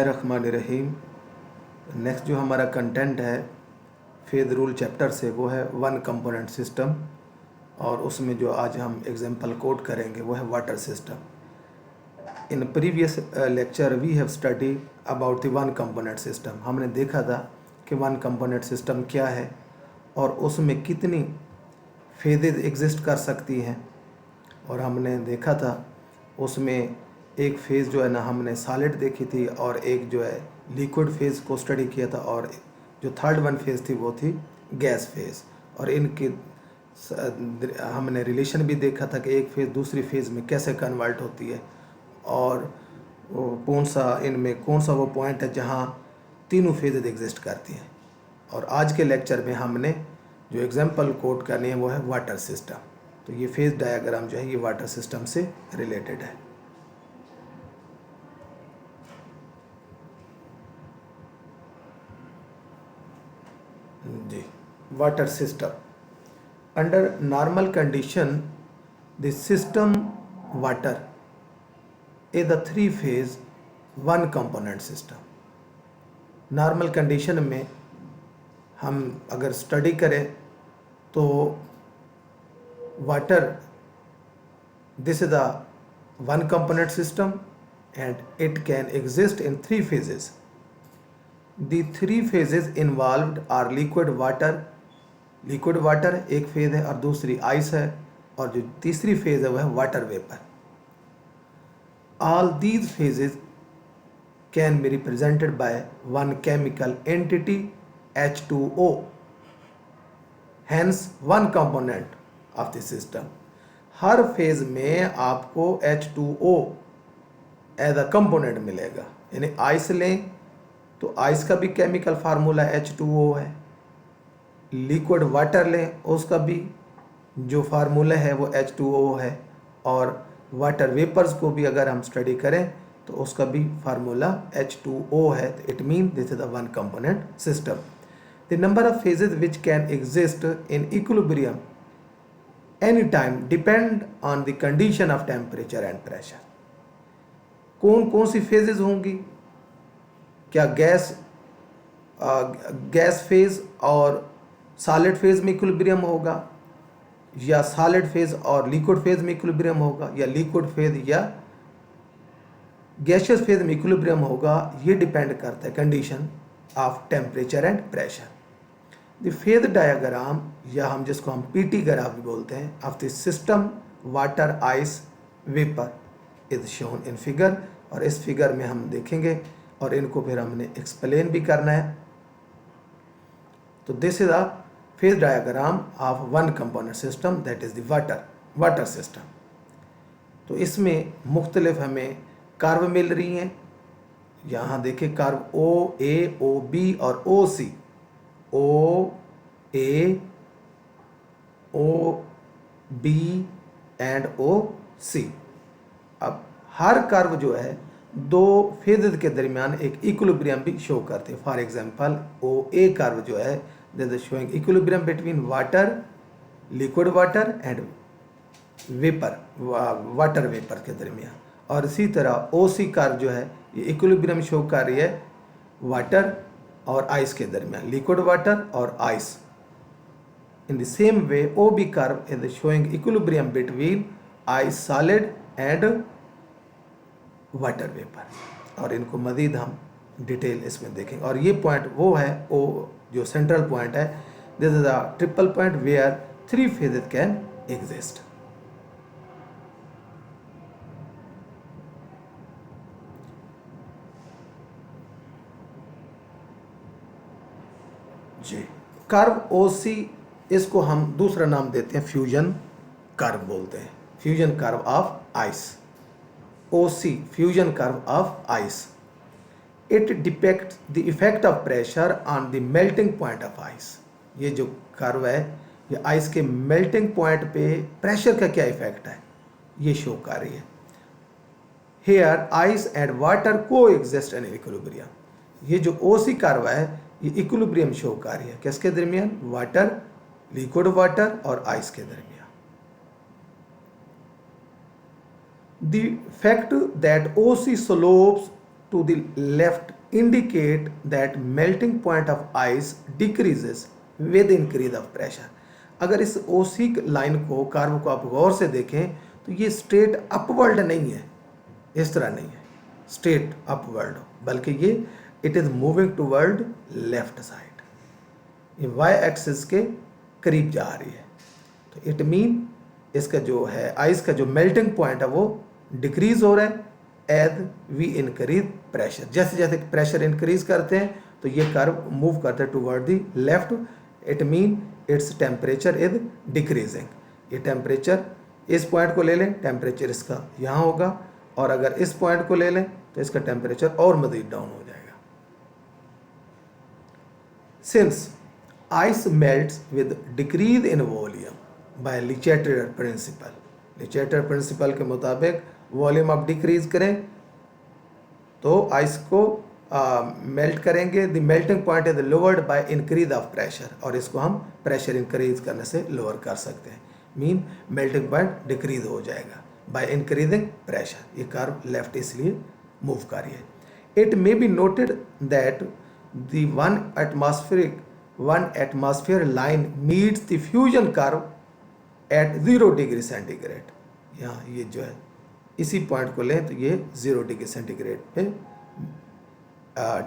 रहमानिर्रहीम। Next जो हमारा content है फेज रूल चैप्टर से वो है वन कंपोनेंट सिस्टम, और उसमें जो आज हम एग्जांपल कोट करेंगे वो है water system. In previous lecture we have study about the one component system. हमने देखा था कि वन कंपोनेंट सिस्टम क्या है और उसमें कितनी फेजेज एग्जिस्ट कर सकती हैं, और हमने देखा था उसमें एक फेज़ जो है ना हमने सॉलिड देखी थी और एक जो है लिक्विड फेज़ को स्टडी किया था, और जो थर्ड वन फेज़ थी वो थी गैस फेज़। और इनकी हमने रिलेशन भी देखा था कि एक फेज़ दूसरी फेज़ में कैसे कन्वर्ट होती है, और कौन सा वो पॉइंट है जहाँ तीनों फेजेज एग्जिस्ट करती हैं। और आज के लेक्चर में हमने जो एग्जांपल कोट करनी है वो है वाटर सिस्टम। तो ये फेज़ डायग्राम जो है ये वाटर सिस्टम से रिलेटेड है। जी, water system under normal condition the system water is a three phase one component system. Normal condition में हम अगर स्टडी करें तो water this is the one component system and it can exist in three phases. The three phases involved are liquid water एक phase है और दूसरी ice है, और जो तीसरी फेज है वह है water vapour. All these phases can be represented by one chemical entity H2O, hence one component of the system। Her phase में आपको H2O एज अ कंपोनेंट मिलेगा। यानी आइस लें तो आइस का भी केमिकल फार्मूला H2O है, लिक्विड वाटर लें उसका भी जो फार्मूला है वो H2O है, और वाटर वेपर्स को भी अगर हम स्टडी करें तो उसका भी फार्मूला H2O है। It mean this is the one component system. The number of phases which can exist in equilibrium any time depend on the condition of temperature and pressure. कौन कौन सी फेजेस होंगी? क्या gas phase और solid phase में equilibrium होगा, या solid phase और liquid phase में इक्विलिब्रियम होगा, या लिक्विड फेज या गैसियस फेज में इक्विलिब्रियम होगा? ये डिपेंड करता है condition of temperature and pressure. The phase diagram, या हम जिसको हम पीटी ग्राफ भी बोलते हैं, of the system water ice vapour is shown in figure. और इस फिगर में हम देखेंगे और इनको फिर हमने एक्सप्लेन भी करना है। तो this is a phase diagram of one component system that is the water system. तो इसमें मुख्तलिफ हमें कर्व मिल रही हैं। यहाँ देखिए curve O A O B और ओ सी, ओ ए ओ बी एंड ओ सी। अब हर कर्व जो है दो फेजेस के दरमियान एक इक्विलिब्रियम भी शो करते हैं। For example O A curve जो है this is showing equilibrium between water, liquid water and vapour, water vapour के दरमियान। और इसी तरह ओ सी कर्व जो है ये इक्विलिब्रियम शो कर रही है वाटर और आइस के दरमियान, लिक्विड वाटर और ice. In the same way O B curve is showing equilibrium between ice solid and water vapour. और इनको मज़ीद हम डिटेल इसमें देखेंगे। और ये पॉइंट वो है ओ जो सेंट्रल पॉइंट है, this is a triple point where three phases can exist. जी, कर्व ओ सी, इसको हम दूसरा नाम देते हैं फ्यूजन कर्व बोलते हैं, fusion curve of ice. OC fusion curve of ice. It depicts the effect of pressure on the melting point of ice. ये जो कर्व है ये आइस के मेल्टिंग पॉइंट पे प्रेशर का क्या इफेक्ट है ये शो कर रही है। Here ice and water coexist in equilibrium। ये जो OC कर्व है ये इक्विलिब्रियम शो कर रही है किसके दरमियान? वाटर, लिक्विड वाटर और आइस के दरमियान। The fact that OC slopes to the left indicate that melting point of ice decreases with increase of pressure. अगर इस OC लाइन को कर्व को आप गौर से देखें तो ये स्ट्रेट अपवर्ड नहीं है, इस तरह नहीं है स्ट्रेट अपवर्ड, बल्कि ये it is moving toward left side, ये वाई एक्सिस के करीब जा रही है। तो इट मीन इसका जो है आइस का जो मेल्टिंग पॉइंट है वो डिक्रीज हो रहा है एज वी इंक्रीज प्रेशर। जैसे जैसे प्रेशर इंक्रीज करते हैं तो ये कर्व मूव करते हैं toward the left, it mean its temperature is decreasing. ये टेम्परेचर इस पॉइंट को ले लें, टेम्परेचर इसका यहाँ होगा, और अगर इस पॉइंट को ले लें तो इसका टेम्परेचर और मज़ीद डाउन हो जाएगा। Since ice melts with decrease in volume by Le Chatelier principle, Le Chatelier principle के मुताबिक वॉल्यूम आप डिक्रीज करें तो आइस को मेल्ट करेंगे, the melting point is lowered by increase of pressure, और इसको हम प्रेशर इंक्रीज करने से लोअर कर सकते हैं, मीन मेल्टिंग पॉइंट डिक्रीज हो जाएगा बाय इंक्रीजिंग प्रेशर। ये कर्व लेफ्ट इसलिए मूव कर रही है। It may be noted that the one atmosphere line meets the fusion curve at 0 degree centigrade. यहाँ ये जो है इसी पॉइंट को लें तो ये 0 डिग्री सेंटीग्रेड पे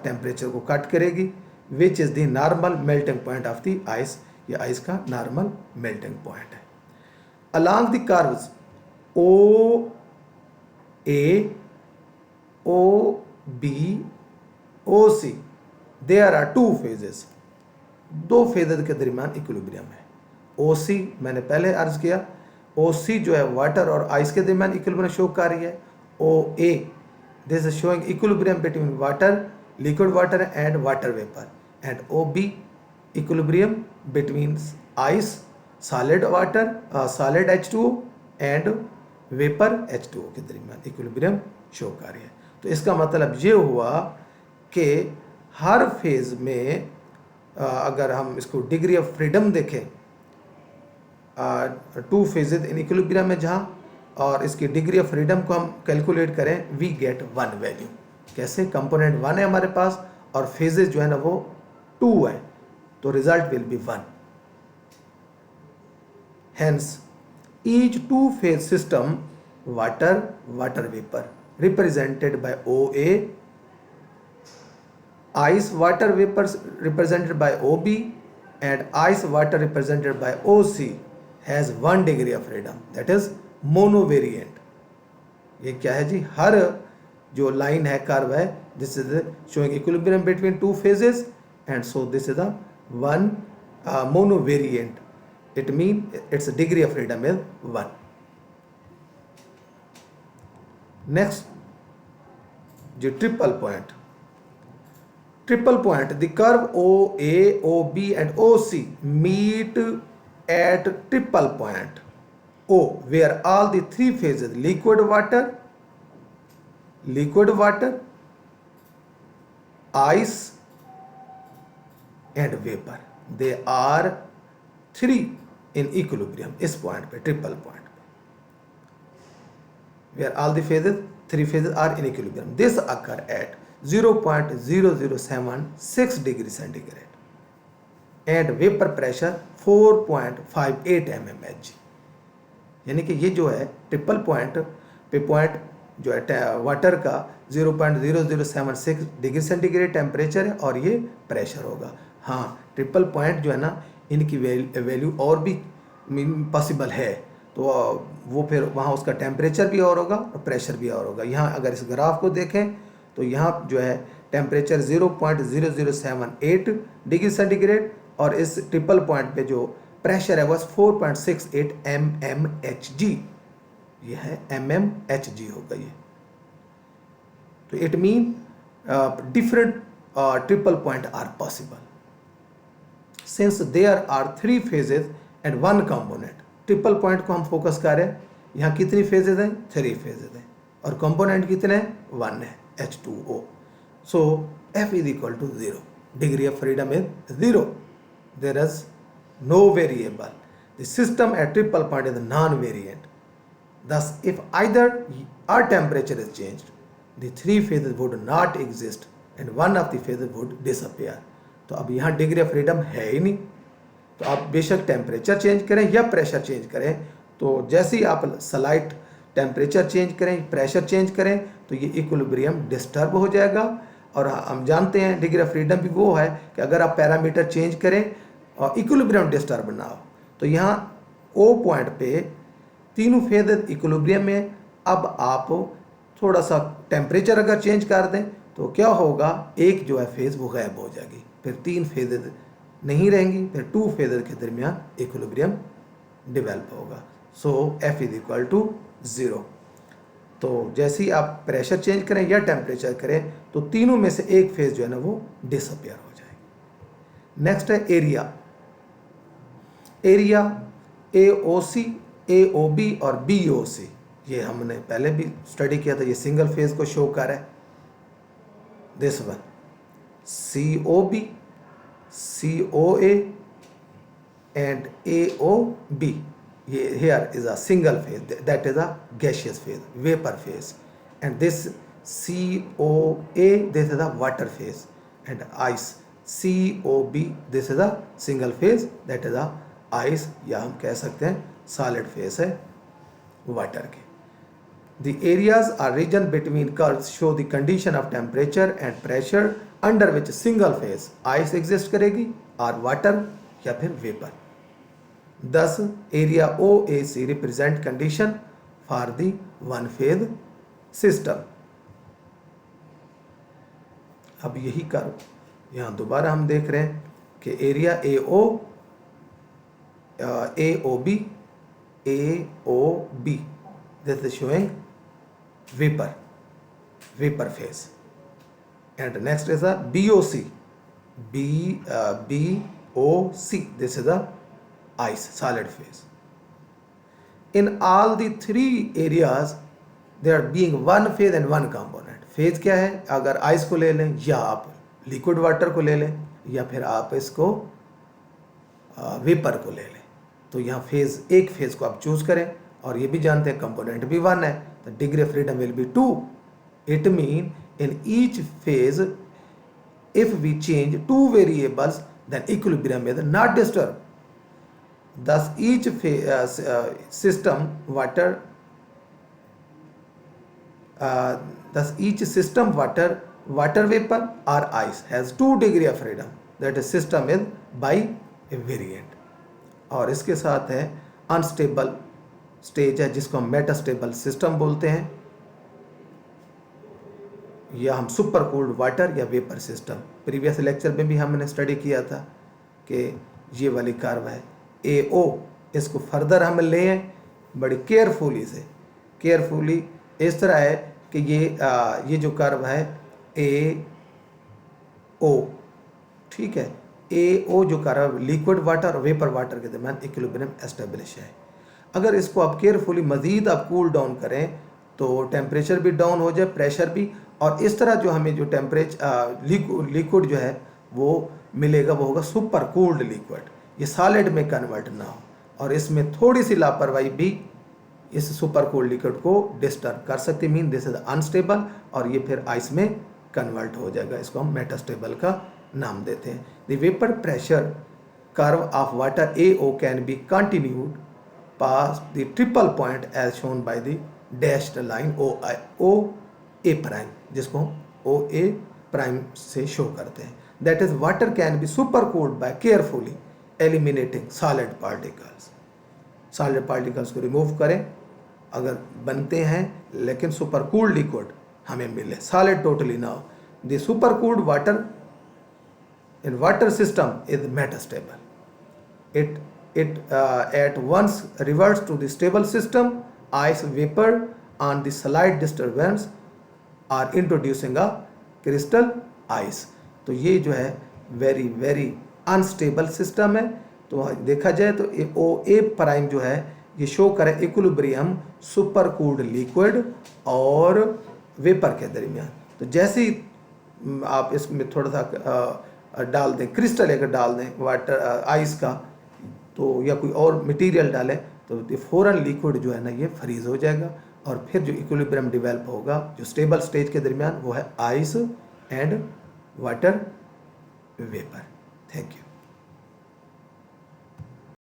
टेम्परेचर को कट करेगी, which is the normal melting point of the ice. ये आइस का नॉर्मल मेल्टिंग पॉइंट है। Along the curves O A, O B, O C there are 2 phases, 2 phases के दरमियान इक्विलिब्रियम है। ओ सी मैंने पहले अर्ज किया, ओ सी जो है वाटर और आइस के दरमियान इक्विलिब्रियम शो कर रही है। O A this is showing equilibrium between water, liquid water and water vapour, and O B equilibrium between ice, solid water, solid H2O and vapour H2O के दरमियान इक्विलिब्रियम शो कर रही है। तो इसका मतलब ये हुआ कि हर फेज में अगर हम इसको डिग्री ऑफ फ्रीडम देखें, 2 फेजेज इन इक्विलिब्रियम में जहाँ, और इसकी डिग्री ऑफ फ्रीडम को हम कैलकुलेट करें वी गेट 1 वैल्यू। कैसे? कंपोनेंट 1 है हमारे पास और फेजेज जो है ना वो 2 है, तो result will be 1। Hence, each 2-phase system, water, water vapor, represented by OA, ice, water vapors represented by OB, and ice, water represented by OC, has 1 degree of freedom, that is monovariant. ये क्या है जी? हर जो line है, curve है, this is showing equilibrium between 2 phases, and so this is the one monovariant. It means its degree of freedom is 1. Next, the triple point. Triple point, the curve OA, OB and OC meet at triple point O, where all the 3 phases, liquid water, ice and vapor, they are 3 in equilibrium. इस point पे, triple point पे, where all the phases, 3 phases are in equilibrium. This occur at 0.0076 degree centigrade and vapor pressure 4.58 mmHg. यानी कि ये जो है triple point पे point जो है वाटर का 0.0076 डिग्री सेंटीग्रेड टेम्परेचर है और ये प्रेशर होगा। हाँ, ट्रिपल पॉइंट जो है ना, इनकी वैल्यू और भी पॉसिबल है, तो वो फिर वहाँ उसका टेम्परेचर भी और होगा और प्रेशर भी और होगा। यहाँ अगर इस ग्राफ को देखें तो यहाँ जो है टेम्परेचर 0.0078 डिग्री सेंटीग्रेड और इस ट्रिपल पॉइंट पे जो प्रेशर है वह 4.68 mmHg, ये है mmHg होगा ये। तो it mean different triple point are possible since there are 3 phases and 1 component. Triple point को हम फोकस कर रहे हैं, यहाँ कितनी फेजेज हैं? 3 फेजेज हैं, और कंपोनेंट कितने हैं? 1 है, H2O. So F is equal to 0. Degree of freedom is 0. There is no variable. The system at triple point is non-variant. Thus, if either our temperature is changed the three phases would not exist and one of the phases would disappear. तो अब यहाँ degree of freedom है ही नहीं, तो आप बेशक temperature change करें या प्रेशर चेंज करें, तो जैसे ही आप स्लाइट टेम्परेचर चेंज करें, प्रेशर चेंज करें, तो ये इक्विलिब्रियम डिस्टर्ब हो जाएगा। और हम जानते हैं डिग्री ऑफ फ्रीडम भी वो है कि अगर आप पैरामीटर चेंज करें और इक्विलिब्रियम डिस्टर्ब ना हो। तो यहाँ ओ पॉइंट पे तीनों फेज इक्विलिब्रियम में, अब आप थोड़ा सा टेम्परेचर अगर चेंज कर दें तो क्या होगा, एक जो है फेज वो गायब हो जाएगी, फिर तीन फेजेज नहीं रहेंगी, फिर टू फेजेज के दरमियान इक्विलिब्रियम डेवलप होगा। सो F इज इक्वल टू 0। तो जैसे ही आप प्रेशर चेंज करें या टेम्परेचर करें तो तीनों में से एक फेज जो है ना वो डिसअपियर हो जाएगी। नेक्स्ट है एरिया। एरिया AOC, AOB और BOC, ये हमने पहले भी स्टडी किया था, ये सिंगल फेज को शो कर है। This one COB, COA and AOB, here is a single phase, that is a gaseous phase, vapor phase, and this COA, this is a water phase, and ice COB, this is a single phase, that is a ice, या हम कह सकते हैं solid phase है water के। The areas or region between curves show the condition of temperature and pressure under which single phase ice exist करेगी और water या फिर vapor। Thus area OAC represent condition for the one phase system। अब यही curve यहाँ दोबारा हम देख रहे हैं कि area AO, AOB, AOB, this is showing vapor phase, and next is a BOC, BOC, this is the ice, solid phase। In all the three areas there being one phase and one component। phase क्या है, अगर ice को ले लें या आप liquid water को ले लें या फिर आप इसको वेपर को ले लें, तो यहाँ फेज, एक फेज को आप चूज करें, और ये भी जानते हैं कंपोनेंट भी वन है, तो degree of freedom will be 2। It mean in each phase if we change 2 variables then equilibrium is not disturb. thus each system water thus each system water vapor or ice has 2 degree of freedom, that is system is bivariant। और इसके साथ है unstable stage है जिसको हम metastable system बोलते हैं, या हम सुपर कूल्ड वाटर या वेपर सिस्टम। प्रीवियस लेक्चर में भी हमने स्टडी किया था कि ये वाली कर्व है AO, इसको फर्दर हम लें बड़ी केयरफुली इस तरह है कि ये जो कर्व है AO, ठीक है, AO जो कर्व लिक्विड वाटर और वेपर वाटर के दरमियान इक्विलिब्रियम एस्टेब्लिश है। अगर इसको आप केयरफुली मज़ीद आप कूल डाउन करें तो टेम्परेचर भी डाउन हो जाए, प्रेशर भी, और इस तरह जो हमें जो टेम्परेचर लिक्विड जो है वो मिलेगा वो होगा सुपर कूल्ड लिक्विड, ये सॉलिड में कन्वर्ट ना हो, और इसमें थोड़ी सी लापरवाही भी इस सुपर कूल्ड लिक्विड को डिस्टर्ब कर सकती, मीन दिस इज अनस्टेबल, और ये फिर आइस में कन्वर्ट हो जाएगा। इसको हम मेटास्टेबल का नाम देते हैं। The vapour pressure curve of water AO can be continued past the triple point as shown by the dashed line OA prime, जिसको OA प्राइम से शो करते हैं। That is water can be supercooled by carefully eliminating solid particles. Solid particles को remove करें अगर बनते हैं, लेकिन सुपर कूल्ड लिक्विड हमें मिले, सॉलिड टोटली ना हो। The super cooled water in water system is metastable, it at once reverts to the stable system। ice vapor on the slight disturbance are introducing a crystal ice। तो ये जो है very very unstable system है। तो देखा जाए तो OA prime जो है ये शो करे इक्विलिब्रियम सुपर कूल्ड लिक्विड और वेपर के दरमियान। तो जैसे ही आप इसमें थोड़ा सा डाल दें, क्रिस्टल अगर डाल दें वाटर आइस का, तो या कोई और मटेरियल डालें तो फ़ौरन लिक्विड जो है ना ये फ्रीज हो जाएगा और फिर जो इक्विलिब्रियम डेवलप होगा जो स्टेबल स्टेज के दरमियान, वो है ice and water vapour. Thank you.